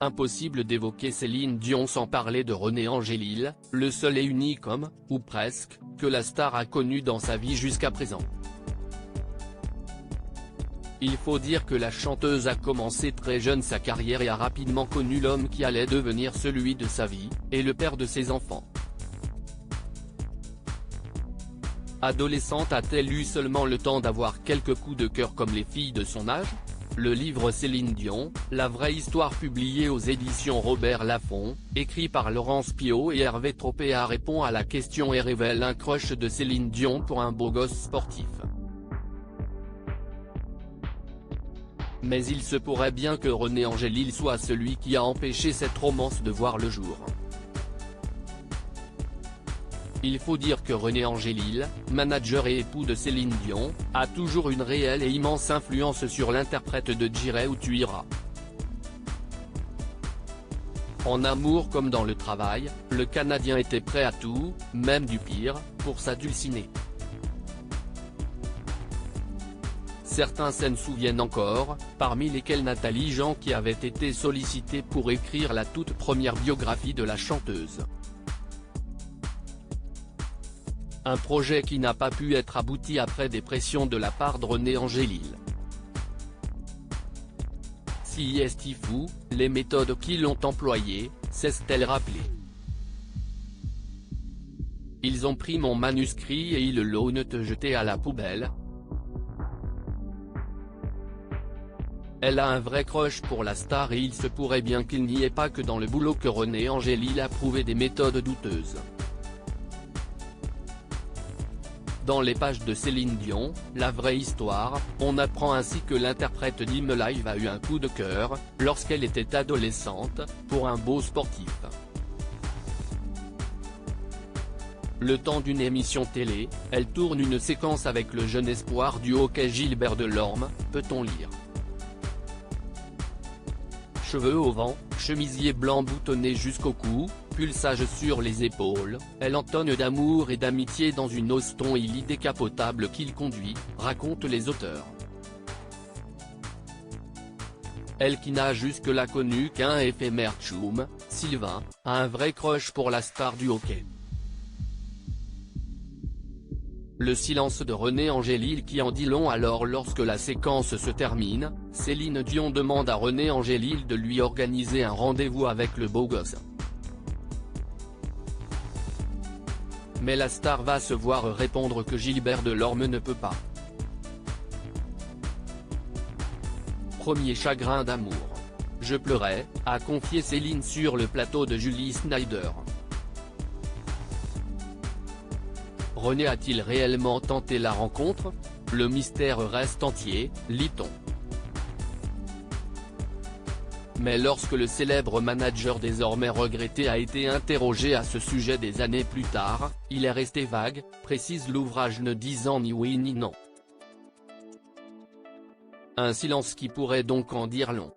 Impossible d'évoquer Céline Dion sans parler de René Angélil, le seul et unique homme, ou presque, que la star a connu dans sa vie jusqu'à présent. Il faut dire que la chanteuse a commencé très jeune sa carrière et a rapidement connu l'homme qui allait devenir celui de sa vie, et le père de ses enfants. Adolescente a-t-elle eu seulement le temps d'avoir quelques coups de cœur comme les filles de son âge ? Le livre Céline Dion, la vraie histoire publié aux éditions Robert Laffont, écrit par Laurence Piot et Hervé Tropéa répond à la question et révèle un crush de Céline Dion pour un beau gosse sportif. Mais il se pourrait bien que René Angélil soit celui qui a empêché cette romance de voir le jour. Il faut dire que René Angélil, manager et époux de Céline Dion, a toujours une réelle et immense influence sur l'interprète de J'irai où tu iras. En amour comme dans le travail, le Canadien était prêt à tout, même du pire, pour sa dulcinée. Certains s'en souviennent encore, parmi lesquels Nathalie Jean qui avait été sollicitée pour écrire la toute première biographie de la chanteuse. Un projet qui n'a pas pu être abouti après des pressions de la part de René Angélil. Si est fou, les méthodes qu'ils ont employées, s'est-elle rappelé. Ils ont pris mon manuscrit et ils l'ont jeté à la poubelle. Elle a un vrai crush pour la star et il se pourrait bien qu'il n'y ait pas que dans le boulot que René Angélil a prouvé des méthodes douteuses. Dans les pages de Céline Dion, la vraie histoire, on apprend ainsi que l'interprète d'Hymne Live a eu un coup de cœur, lorsqu'elle était adolescente, pour un beau sportif. Le temps d'une émission télé, elle tourne une séquence avec le jeune espoir du hockey Gilbert Delorme, peut-on lire. Cheveux au vent, chemisier blanc boutonné jusqu'au cou, pull sage sur les épaules, elle entonne d'amour et d'amitié dans une Austin Hilly décapotable qu'il conduit, racontent les auteurs. Elle qui n'a jusque-là connu qu'un éphémère tchoum, Sylvain, a un vrai crush pour la star du hockey. Le silence de René Angélil qui en dit long. Alors lorsque la séquence se termine, Céline Dion demande à René Angélil de lui organiser un rendez-vous avec le beau gosse. Mais la star va se voir répondre que Gilbert Delorme ne peut pas. Premier chagrin d'amour. Je pleurais, a confié Céline sur le plateau de Julie Snyder. René a-t-il réellement tenté la rencontre? Le mystère reste entier, lit-on. Mais lorsque le célèbre manager désormais regretté a été interrogé à ce sujet des années plus tard, il est resté vague, précise l'ouvrage ne disant ni oui ni non. Un silence qui pourrait donc en dire long.